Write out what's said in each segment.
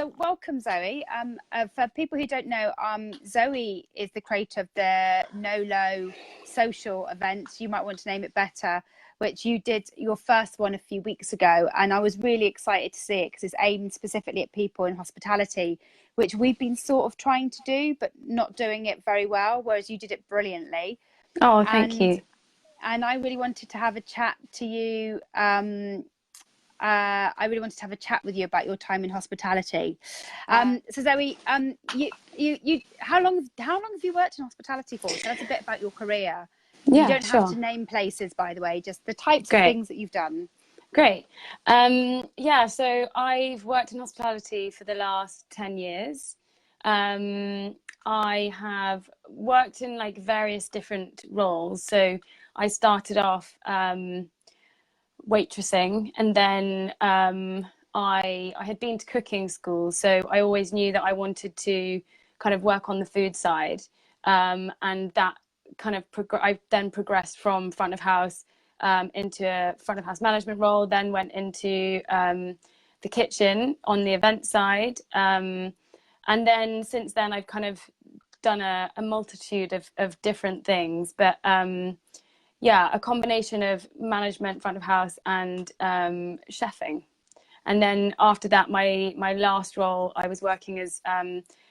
So welcome, Zoe. For people who don't know, Zoe is the creator of the No-Low social event. You might want to name it better, which you did your first one a few weeks ago. And I was really excited to see it because it's aimed specifically at people in hospitality, which we've been sort of trying to do, but not doing it very well, whereas you did it brilliantly. Oh, thank you. And I really wanted to have a chat to you. I really wanted to have a chat with you about your time in hospitality. So Zoe, how long have you worked in hospitality for? Tell us a bit about your career. Yeah, You don't sure. have to name places, by the way, just the types Great. of things that you've done. Great. So I've worked in hospitality for the last 10 years. I have worked in like various different roles. So I started off waitressing, and then I had been to cooking school, so I always knew that I wanted to kind of work on the food side, and that kind of I then progressed from front of house into a front of house management role, then went into the kitchen on the event side, and then since then I've kind of done a multitude of different things, but a combination of management, front of house, and chefing. And then after that, my last role, I was working as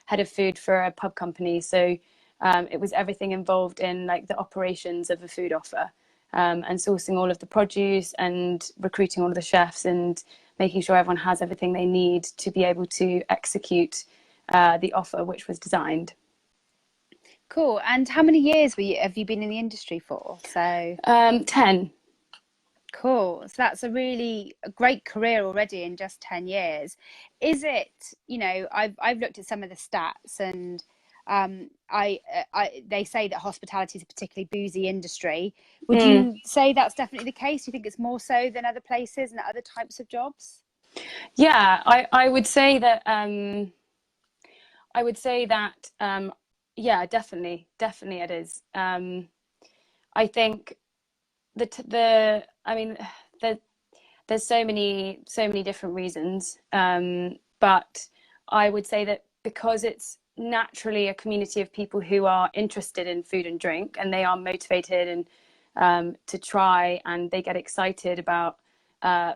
head of food for a pub company. So it was everything involved in like the operations of a food offer, and sourcing all of the produce and recruiting all of the chefs and making sure everyone has everything they need to be able to execute the offer which was designed. Cool. And how many years have you been in the industry for? So 10. Cool. So that's a great career already in just 10 years. Is it, I've looked at some of the stats, and they say that hospitality is a particularly boozy industry. Would you say that's definitely the case? Do you think it's more so than other places and other types of jobs? Yeah, I would say that yeah, definitely it is. I think there's so many different reasons, but I would say that because it's naturally a community of people who are interested in food and drink, and they are motivated and to try, and they get excited about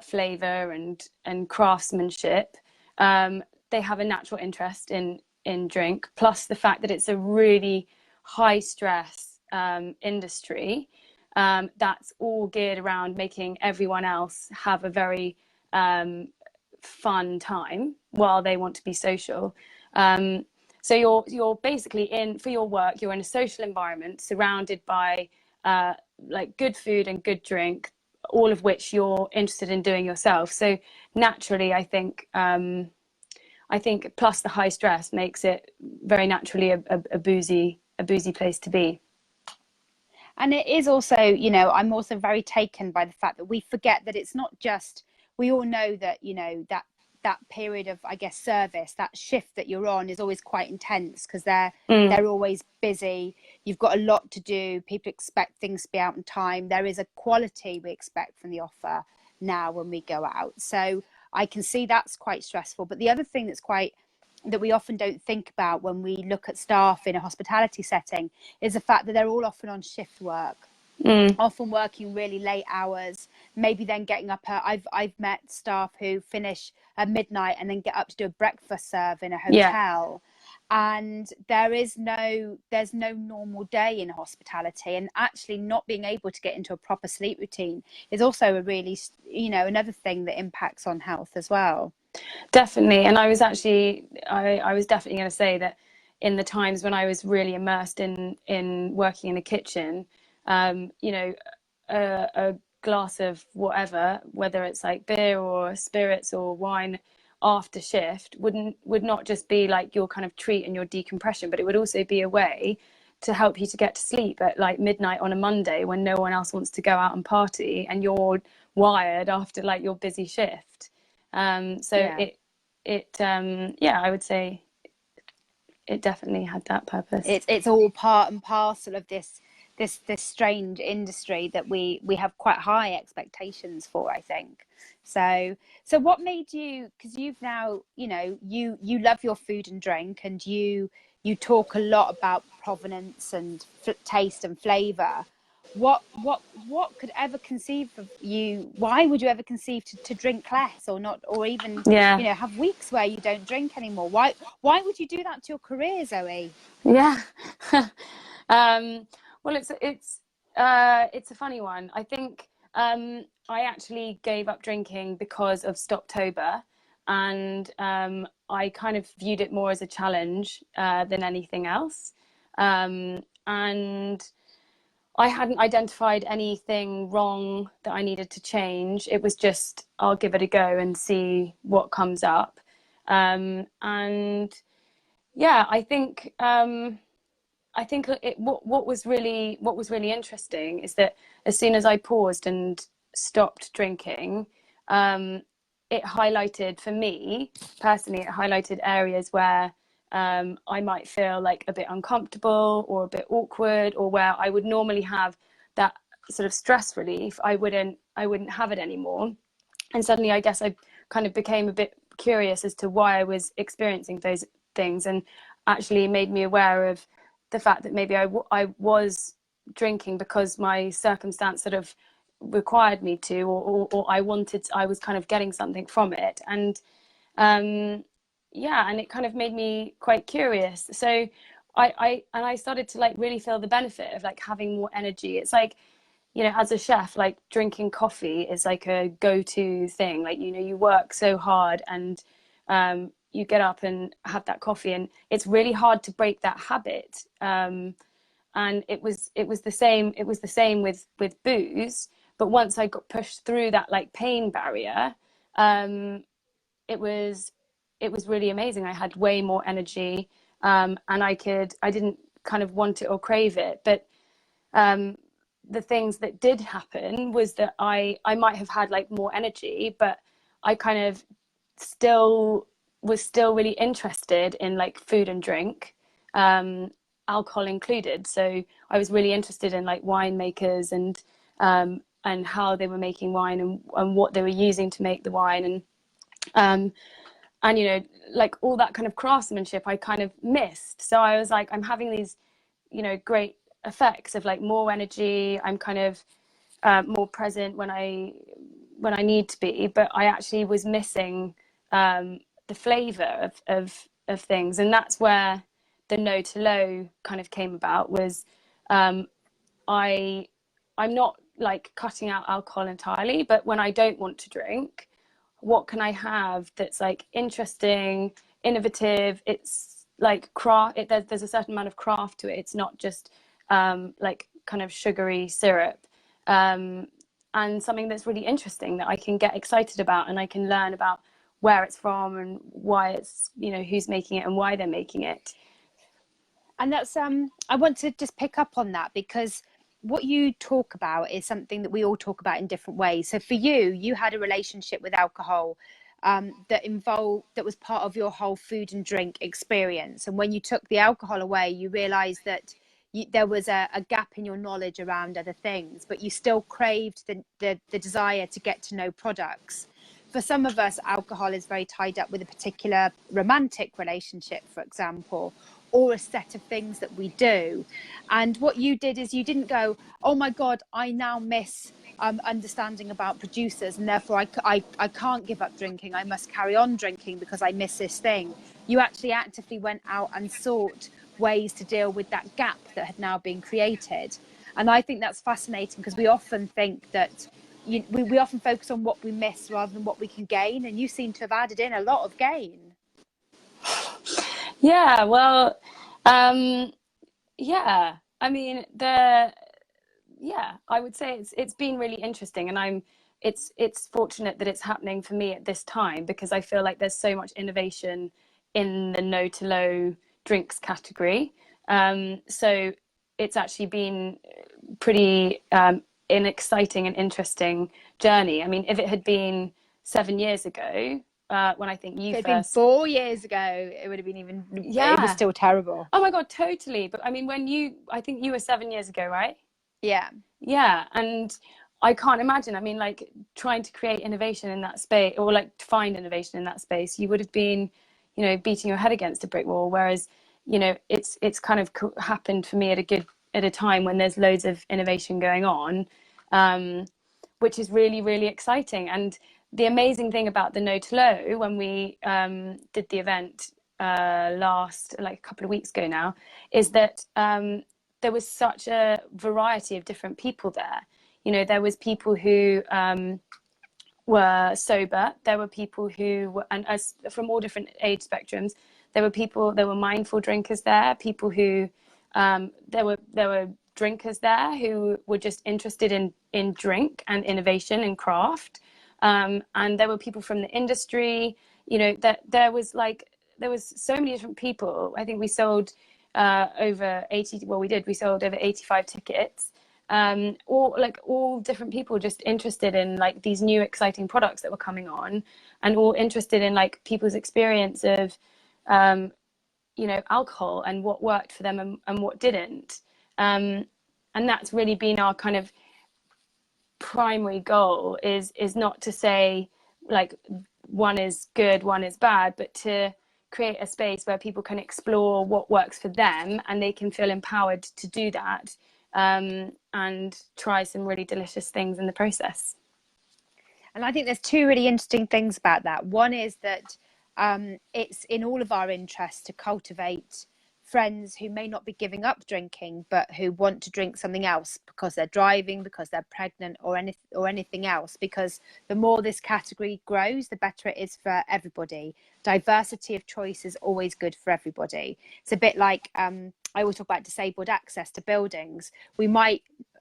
flavor and craftsmanship. They have a natural interest in drink, plus the fact that it's a really high stress industry that's all geared around making everyone else have a very fun time while they want to be social. So you're basically for your work, you're in a social environment surrounded by like good food and good drink, all of which you're interested in doing yourself. So naturally, I think plus the high stress makes it very naturally a boozy place to be. And it is also, I'm also very taken by the fact that we forget that it's not just, we all know that, that period of, I guess, service, that shift that you're on is always quite intense because they're always busy. You've got a lot to do. People expect things to be out in time. There is a quality we expect from the offer now when we go out. So I can see that's quite stressful. But the other thing that we often don't think about when we look at staff in a hospitality setting is the fact that they're all often on shift work, often working really late hours, maybe then getting up. I've met staff who finish at midnight and then get up to do a breakfast serve in a hotel. Yeah. And there's no normal day in hospitality, and actually not being able to get into a proper sleep routine is also a really, another thing that impacts on health as well. Definitely. And I was definitely going to say that in the times when I was really immersed in working in a kitchen, a glass of whatever, whether it's like beer or spirits or wine after shift would not just be like your kind of treat and your decompression, but it would also be a way to help you to get to sleep at like midnight on a Monday when no one else wants to go out and party and you're wired after like your busy shift. I would say it definitely had that purpose. It's all part and parcel of this this strange industry that we have quite high expectations for, I think. So what made you, because you've now, you know, you love your food and drink, and you talk a lot about provenance and taste and flavor. What could ever conceive of you? Why would you ever conceive to drink less, or not, or even, Yeah. you know, have weeks where you don't drink anymore? Why would you do that to your career, Zoe? Yeah. Well, it's a funny one. I think I actually gave up drinking because of Stoptober, and I kind of viewed it more as a challenge than anything else. And I hadn't identified anything wrong that I needed to change. It was just, I'll give it a go and see what comes up. And yeah, what was really interesting is that as soon as I paused and stopped drinking, it highlighted, for me personally, it highlighted areas where I might feel like a bit uncomfortable or a bit awkward, or where I would normally have that sort of stress relief, I wouldn't have it anymore. And suddenly, I guess I kind of became a bit curious as to why I was experiencing those things, and actually made me aware of the fact that maybe I was drinking because my circumstance sort of required me to, or I was kind of getting something from it. And yeah, and it kind of made me quite curious. So I started to like really feel the benefit of like having more energy. It's like, you know, as a chef, like drinking coffee is like a go-to thing. Like, you know, you work so hard, and you get up and have that coffee, and it's really hard to break that habit. And it was the same with booze. But once I got pushed through that like pain barrier, it was it was really amazing. I had way more energy, and I didn't kind of want it or crave it. But the things that did happen was that I might have had like more energy, but I kind of still was still really interested in like food and drink, alcohol included. So I was really interested in like winemakers, and how they were making wine, and what they were using to make the wine, and you know, like all that kind of craftsmanship I kind of missed. So I was like, I'm having these, you know, great effects of like more energy. I'm kind of more present when I need to be, but I actually was missing the flavor of things. And that's where the no to low kind of came about. Was I I'm not like cutting out alcohol entirely, but when I don't want to drink, what can I have that's like interesting, innovative? It's like craft. There's a certain amount of craft to it. It's not just like kind of sugary syrup, and something that's really interesting that I can get excited about, and I can learn about where it's from and why it's, you know, who's making it and why they're making it. And that's I want to just pick up on that, because what you talk about is something that we all talk about in different ways. So for you, you had a relationship with alcohol that was part of your whole food and drink experience. And when you took the alcohol away, you realized that there was a gap in your knowledge around other things, but you still craved the desire to get to know products. For some of us, alcohol is very tied up with a particular romantic relationship, for example, or a set of things that we do. And what you did is you didn't go, oh my God, I now miss understanding about producers, and therefore I can't give up drinking. I must carry on drinking because I miss this thing. You actually actively went out and sought ways to deal with that gap that had now been created. And I think that's fascinating, because we often think that we often focus on what we miss rather than what we can gain. And you seem to have added in a lot of gain. Yeah, well, um, yeah. I mean, I would say it's been really interesting, and it's fortunate that it's happening for me at this time, because I feel like there's so much innovation in the no to low drinks category. So it's actually been pretty an exciting and interesting journey. I mean, if it had been 7 years ago, when I think you If it had been first, 4 years ago, it would have been even, it was yeah, still terrible. oh my God, totally. But I mean, I think you were 7 years ago, right? Yeah. Yeah, and I can't imagine. I mean, like trying to create innovation in that space, or like to find innovation in that space, you would have been, you know, beating your head against a brick wall. Whereas, you know, it's kind of happened for me at a time when there's loads of innovation going on, which is really, really exciting. And the amazing thing about the No to Low, when we did the event last, like a couple of weeks ago now, is that there was such a variety of different people there. You know, there was people who were sober. There were people who were, and as from all different age spectrums. There were mindful drinkers there. People who there were drinkers there who were just interested in drink and innovation and craft. And there were people from the industry. You know, that there was so many different people. I think we sold over 80. Well, we sold over 85 tickets. All different people just interested in like these new exciting products that were coming on, and all interested in like people's experience of you know, alcohol and what worked for them and what didn't. And that's really been our kind of primary goal, is not to say like one is good, one is bad, but to create a space where people can explore what works for them and they can feel empowered to do that, and try some really delicious things in the process. And I think there's two really interesting things about that. One is that it's in all of our interests to cultivate friends who may not be giving up drinking, but who want to drink something else because they're driving, because they're pregnant, or anything else. Because the more this category grows, the better it is for everybody. Diversity of choice is always good for everybody. It's a bit like I always talk about disabled access to buildings.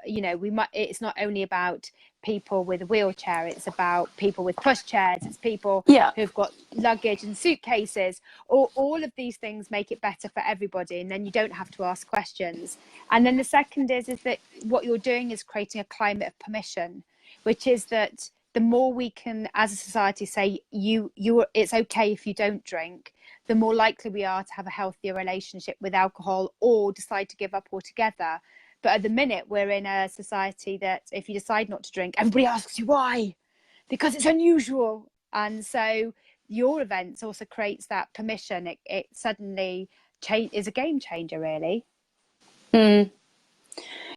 It's not only about people with a wheelchair, it's about people with pushchairs, it's people who've got luggage and suitcases. All of these things make it better for everybody, and then you don't have to ask questions. And then the second is that what you're doing is creating a climate of permission, which is that the more we can as a society say it's okay if you don't drink, the more likely we are to have a healthier relationship with alcohol or decide to give up altogether. But at the minute, we're in a society that if you decide not to drink, everybody asks you why, because it's unusual. And so your events also creates that permission. It suddenly is a game changer, really. Mm.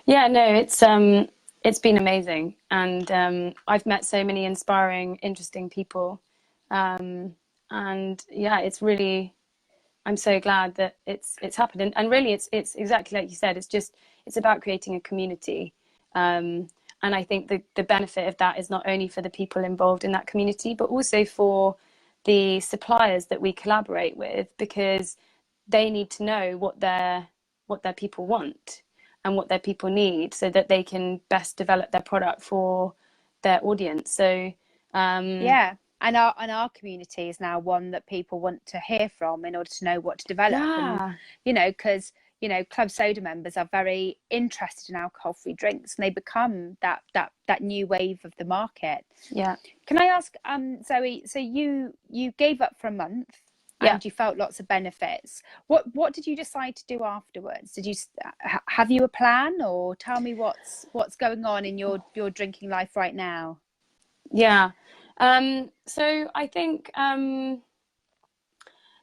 Yeah, no, it's been amazing, and I've met so many inspiring, interesting people, and yeah, it's really, I'm so glad that it's happened, and really it's exactly like you said. It's about creating a community, and I think the benefit of that is not only for the people involved in that community, but also for the suppliers that we collaborate with, because they need to know what their people want and what their people need, so that they can best develop their product for their audience. So yeah. And our community is now one that people want to hear from in order to know what to develop. yeah, And because Club Soda members are very interested in alcohol-free drinks, and they become that new wave of the market. yeah. Can I ask, Zoe, so you gave up for a month and you felt lots of benefits. What did you decide to do afterwards? Did you have you a plan, or tell me what's going on in your drinking life right now? Yeah. So I think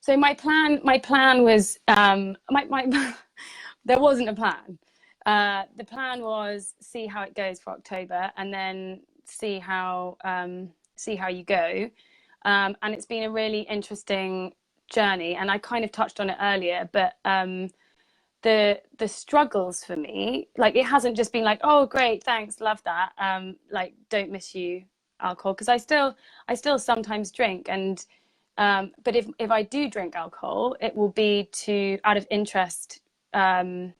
so my plan was my there wasn't a plan. The plan was see how it goes for October, and then see how you go. And it's been a really interesting journey, and I kind of touched on it earlier, but the struggles for me, like, it hasn't just been like, oh great, thanks, love that, like, don't miss you alcohol, because I still sometimes drink, and but if I do drink alcohol, it will be out of interest in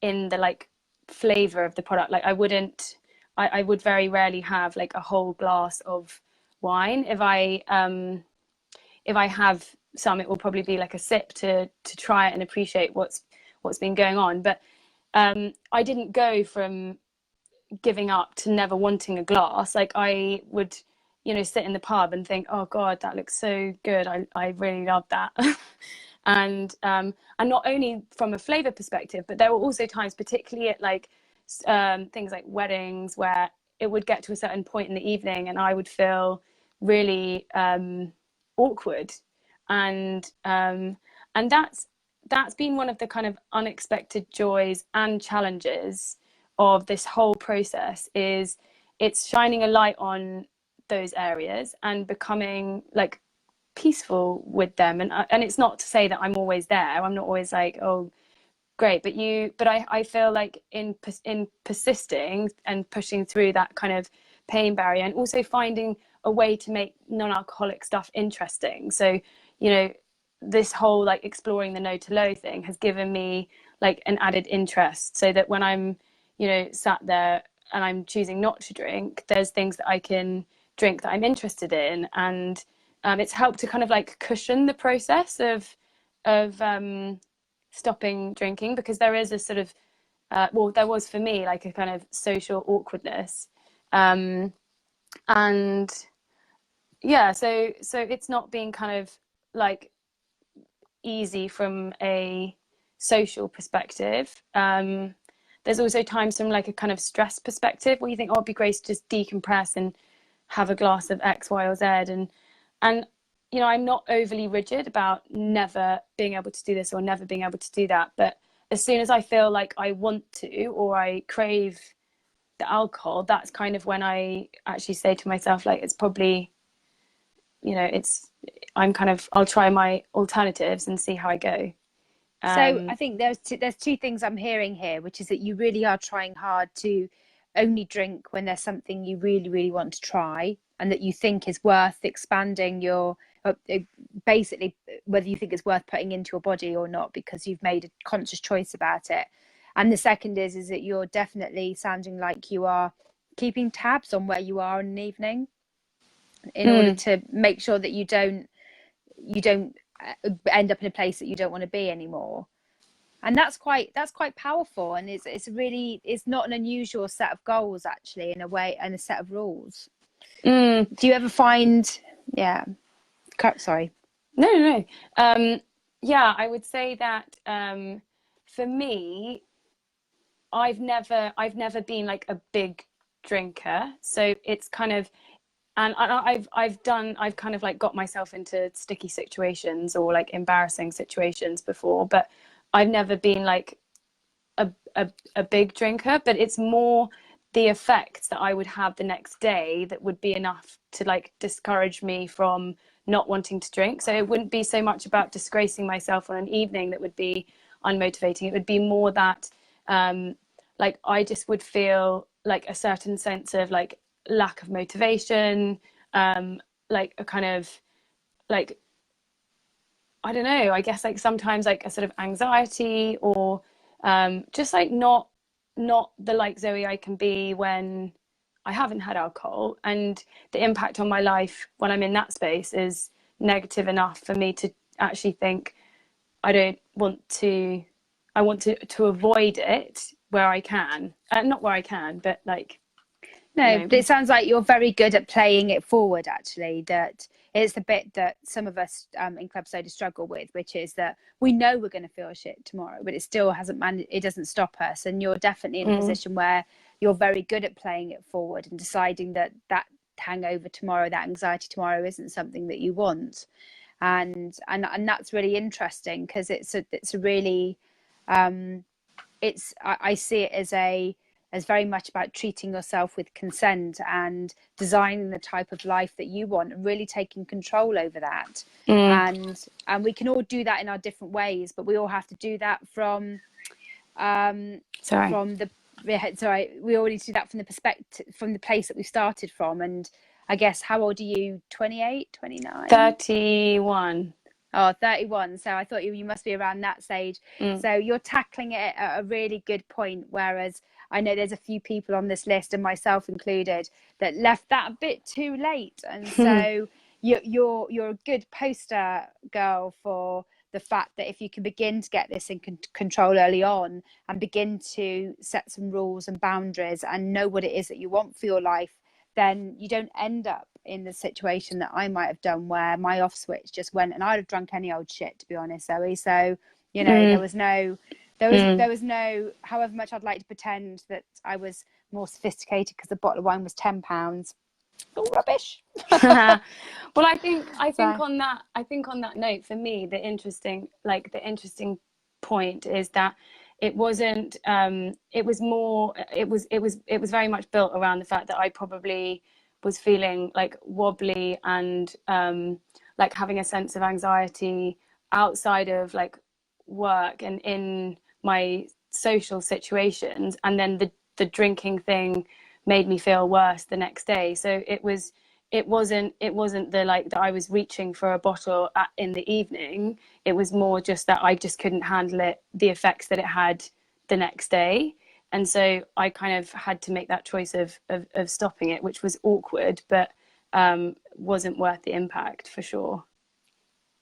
the like flavor of the product. Like, I would very rarely have like a whole glass of wine. If I have some, it will probably be like a sip to try it and appreciate what's been going on. But I didn't go from giving up to never wanting a glass. Like, I would, sit in the pub and think, oh God, that looks so good. I really love that. And not only from a flavor perspective, but there were also times, particularly at like things like weddings, where it would get to a certain point in the evening and I would feel really awkward, and that's been one of the kind of unexpected joys and challenges of this whole process. Is it's shining a light on those areas and becoming like peaceful with them, and it's not to say that I'm always there. I'm not always like, oh great, but I feel like in persisting and pushing through that kind of pain barrier, and also finding a way to make non-alcoholic stuff interesting. So, you know, this whole like exploring the no to low thing has given me like an added interest, so that when I'm, you know, sat there and I'm choosing not to drink, there's things that I can drink that I'm interested in, and it's helped to kind of like cushion the process of stopping drinking, because there is a sort of well, there was for me like a kind of social awkwardness, and yeah, so it's not being kind of like easy from a social perspective. There's also times from like a kind of stress perspective where you think, oh, it'd be great to just decompress and have a glass of X, Y, or Z, and you know, I'm not overly rigid about never being able to do this or never being able to do that. But as soon as I feel like I want to, or I crave the alcohol, that's kind of when I actually say to myself, like, it's probably, you know, I'll try my alternatives and see how I go. So I think there's two things I'm hearing here, which is that you really are trying hard to only drink when there's something you really, really want to try, and that you think is worth expanding your, basically, whether you think it's worth putting into your body or not, because you've made a conscious choice about it. And the second is that you're definitely sounding like you are keeping tabs on where you are in an evening, in order to make sure that you don't end up in a place that you don't want to be anymore. And that's quite powerful, and it's not an unusual set of goals, actually, in a way, and a set of rules. Do you ever find, yeah, sorry, no, yeah, I would say that for me, I've never been like a big drinker, so it's kind of, and I've kind of like got myself into sticky situations or like embarrassing situations before, but I've never been like a big drinker. But it's more the effects that I would have the next day that would be enough to like discourage me from not wanting to drink. So it wouldn't be so much about disgracing myself on an evening that would be unmotivating. It would be more that like I just would feel like a certain sense of like lack of motivation, like a kind of like, I don't know, I guess like sometimes like a sort of anxiety, or just like not the like Zoe I can be when I haven't had alcohol. And the impact on my life when I'm in that space is negative enough for me to actually think I want to avoid it where I can. Not where I can, but like, no, you know. but it sounds like you're very good at playing it forward, actually. That it's the bit that some of us in Club Soda struggle with, which is that we know we're going to feel shit tomorrow, but it still hasn't managed, it doesn't stop us. And you're definitely in a position where you're very good at playing it forward and deciding that hangover tomorrow, that anxiety tomorrow, isn't something that you want. And that's really interesting, because it's a really I see it as very much about treating yourself with consent and designing the type of life that you want, and really taking control over that. And we can all do that in our different ways, but we all have to do that from we already do that from the perspective, from the place that we started from. And I guess, how old are you? 28, 29? 31. Oh, 31. So I thought you must be around that stage. So you're tackling it at a really good point. Whereas I know there's a few people on this list, and myself included, that left that a bit too late. And so you're a good poster girl for the fact that if you can begin to get this in control early on, and begin to set some rules and boundaries and know what it is that you want for your life, then you don't end up in the situation that I might have done, where my off switch just went, and I'd have drunk any old shit, to be honest, Zoe. So, you know, there There was no, however much I'd like to pretend that I was more sophisticated because the bottle of wine was £10. All rubbish. Well, I think So. on that note, for me, the interesting point is that it wasn't it was more it was very much built around the fact that I probably was feeling like wobbly and like having a sense of anxiety outside of like work and in my social situations, and then the drinking thing made me feel worse the next day. So it wasn't the like that I was reaching for a bottle in the evening. It was more just that I just couldn't handle it, the effects that it had the next day. And so I kind of had to make that choice of stopping it, which was awkward, but wasn't worth the impact for sure.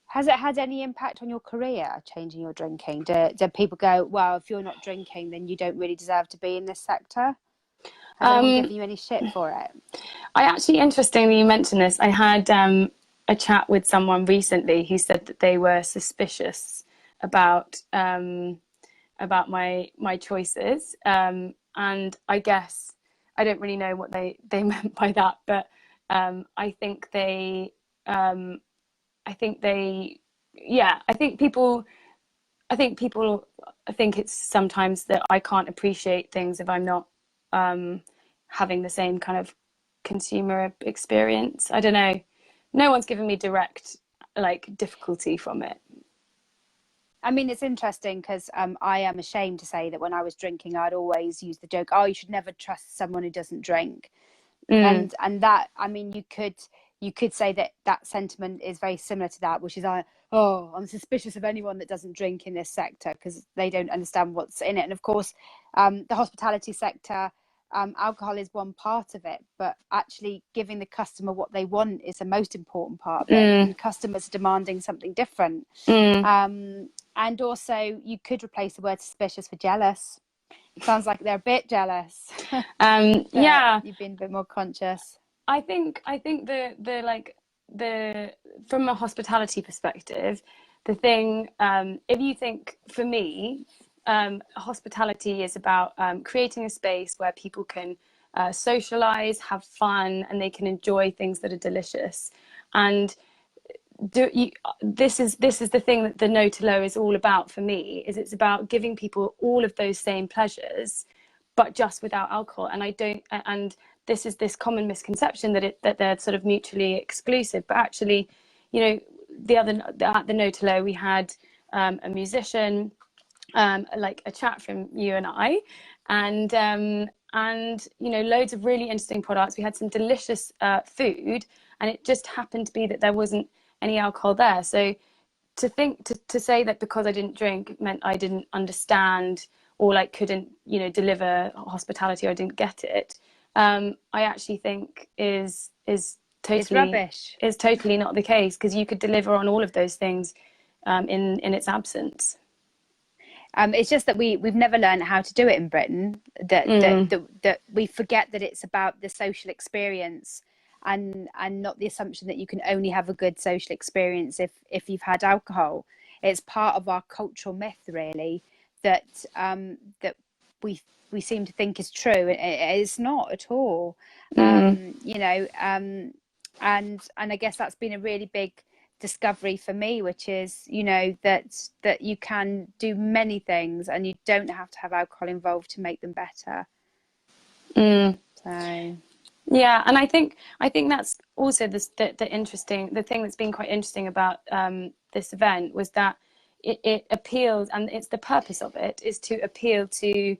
Has it had any impact on your career, changing your drinking? Do people go, well, if you're not drinking, then you don't really deserve to be in this sector? Has anyone given you any shit for it? I actually, interestingly, you mentioned this. I had a chat with someone recently who said that they were suspicious about my choices, and I guess I don't really know what they meant by that, but I think they yeah, I think people think it's sometimes that I can't appreciate things if I'm not having the same kind of consumer experience. I don't know. No one's given me direct like difficulty from it. I mean, it's interesting because I am ashamed to say that when I was drinking, I'd always use the joke, oh, you should never trust someone who doesn't drink. And that, I mean, you could say that sentiment is very similar to that, which is, I'm suspicious of anyone that doesn't drink in this sector because they don't understand what's in it. And of course, the hospitality sector, alcohol is one part of it, but actually giving the customer what they want is the most important part of it. And customers are demanding something different. And also, you could replace the word suspicious for jealous. It sounds like they're a bit jealous. Yeah, you've been a bit more conscious. I think the from a hospitality perspective, the thing, if you think, for me, hospitality is about creating a space where people can socialize, have fun, and they can enjoy things that are delicious. And this is the thing that the No to Low is all about for me. Is it's about giving people all of those same pleasures, but just without alcohol. And this is this common misconception that they're sort of mutually exclusive, but actually, at the No to Low we had a musician, like a chat from you and I, and loads of really interesting products. We had some delicious food, and it just happened to be that there wasn't any alcohol there. So to say that because I didn't drink meant I didn't understand or like couldn't deliver hospitality, or I didn't get it, I actually think is totally rubbish. Is totally not the case, because you could deliver on all of those things in its absence. It's just that we've never learned how to do it in Britain. That we forget that it's about the social experience, and not the assumption that you can only have a good social experience if you've had alcohol. It's part of our cultural myth, really, that we seem to think is true. It's not at all. And I guess that's been a really big discovery for me, which is that you can do many things and you don't have to have alcohol involved to make them better. So yeah, and I think that's also the thing that's been quite interesting about this event was that it appeals, and it's the purpose of it is to appeal to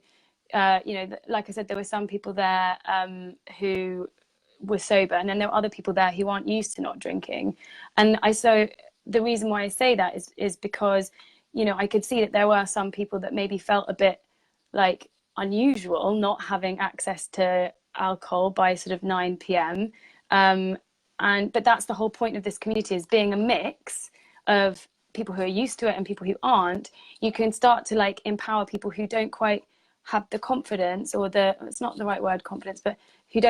like I said, there were some people there who were sober, and then there were other people there who aren't used to not drinking. And so the reason why I say that is because I could see that there were some people that maybe felt a bit like unusual not having access to alcohol by sort of 9 p.m. But that's the whole point of this community, is being a mix of people who are used to it and people who aren't. You can start to like empower people who don't quite have the confidence, or it's not the right word, confidence, but who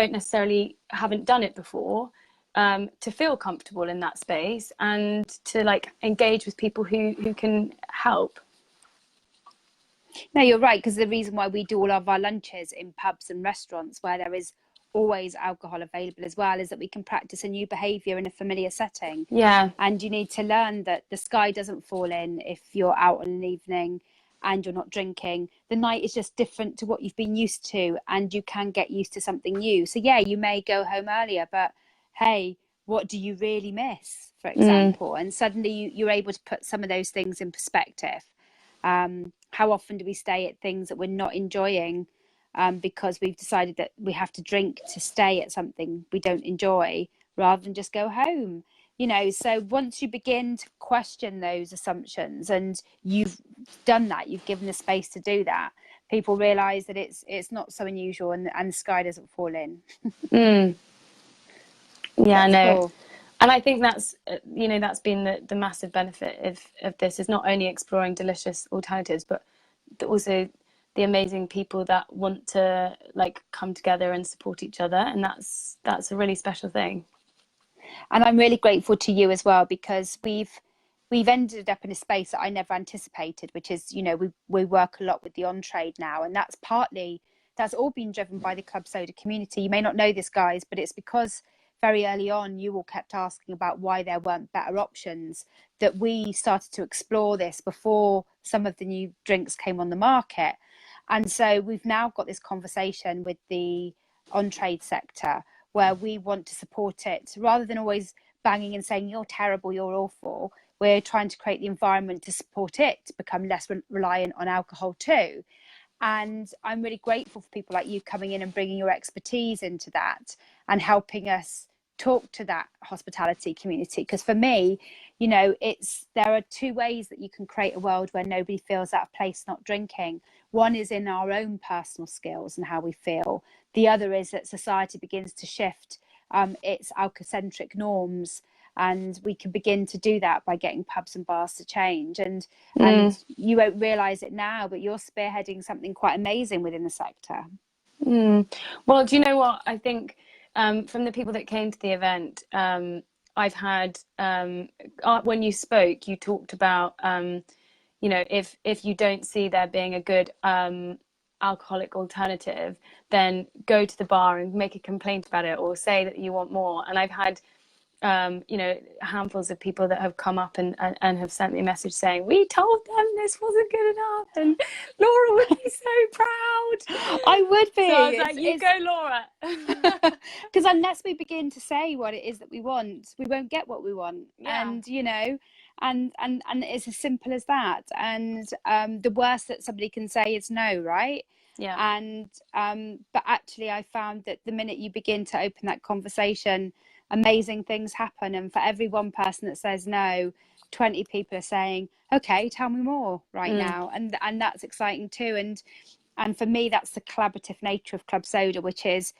haven't done it before, to feel comfortable in that space and to like engage with people who can help. No, you're right, because the reason why we do all of our lunches in pubs and restaurants where there is always alcohol available as well is that we can practice a new behaviour in a familiar setting. Yeah. And you need to learn that the sky doesn't fall in if you're out on an evening and you're not drinking. The night is just different to what you've been used to, and you can get used to something new. So yeah, you may go home earlier, but hey, what do you really miss, for example? And suddenly you're able to put some of those things in perspective. How often do we stay at things that we're not enjoying because we've decided that we have to drink to stay at something we don't enjoy rather than just go home? You know, so once you begin to question those assumptions and you've done that, you've given the space to do that, people realize that it's not so unusual, and the sky doesn't fall in. Yeah, no. Cool. And I think that's, you know, that's been the massive benefit of this, is not only exploring delicious alternatives, but also the amazing people that want to like come together and support each other. And that's a really special thing. And I'm really grateful to you as well, because we've ended up in a space that I never anticipated, which is, you know, we work a lot with the on trade now, and that's all been driven by the club soda community. You may not know this, guys, but it's because very early on you all kept asking about why there weren't better options that we started to explore this before some of the new drinks came on the market. And so we've now got this conversation with the on trade sector where we want to support it rather than always banging and saying you're terrible, you're awful. We're trying to create the environment to support it to become less reliant on alcohol too. And I'm really grateful for people like you coming in and bringing your expertise into that and helping us talk to that hospitality community. Because for me, you know, there are two ways that you can create a world where nobody feels out of place not drinking. One is in our own personal skills and how we feel. The other is that society begins to shift its alcocentric norms, and we can begin to do that by getting pubs and bars to change. And you won't realize it now, but you're spearheading something quite amazing within the sector. Well, do you know what I think? From the people that came to the event, I've had when you spoke, you talked about you know, if you don't see there being a good alcoholic alternative, then go to the bar and make a complaint about it or say that you want more. And I've had you know, handfuls of people that have come up and have sent me a message saying, we told them this wasn't good enough, and Laura would be so proud. I would be. So I was like, you go, Laura. Because unless we begin to say what it is that we want, we won't get what we want. Yeah. And, you know, and it's as simple as that. And the worst that somebody can say is no, right? Yeah. And but actually I found that the minute you begin to open that conversation, amazing things happen. And for every one person that says no, 20 people are saying, okay, tell me more right now. And that's exciting too. And for me, that's the collaborative nature of Club Soda, which is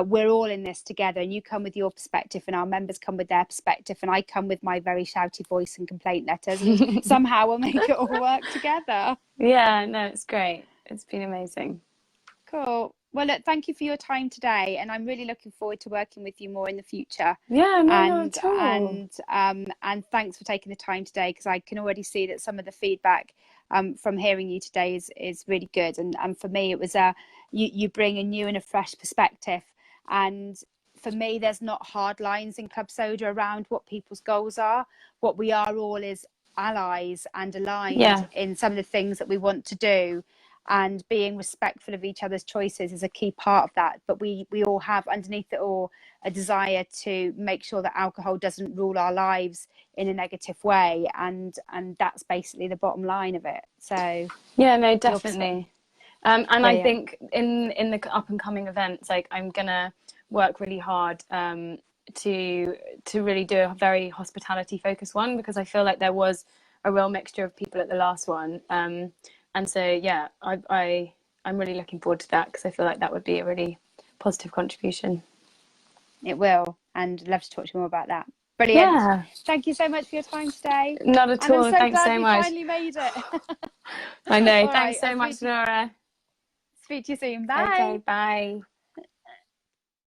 we're all in this together, and you come with your perspective and our members come with their perspective, and I come with my very shouty voice and complaint letters, and somehow we'll make it all work together. Yeah, no, it's great. It's been amazing. Cool. Well, look, thank you for your time today, and I'm really looking forward to working with you more in the future. Yeah, no, not at all. And thanks for taking the time today, because I can already see that some of the feedback from hearing you today is really good. And for me, it was you bring a new and a fresh perspective. And for me, there's not hard lines in Club Soda around what people's goals are. What we are all is allies and aligned in some of the things that we want to do. And being respectful of each other's choices is a key part of that. But we all have underneath it all a desire to make sure that alcohol doesn't rule our lives in a negative way. And that's basically the bottom line of it. So yeah, no, definitely. And Brilliant. I think in the up and coming events, like I'm gonna work really hard to really do a very hospitality focused one, because I feel like there was a real mixture of people at the last one. And so, yeah, I'm really looking forward to that, because I feel like that would be a really positive contribution. It will, and I'd love to talk to you more about that. Brilliant. Yeah. Thank you so much for your time today. Not at all. Thanks so much. Finally made it. I know. Thanks so much, Laura. Speak to you soon. Bye. Okay, bye.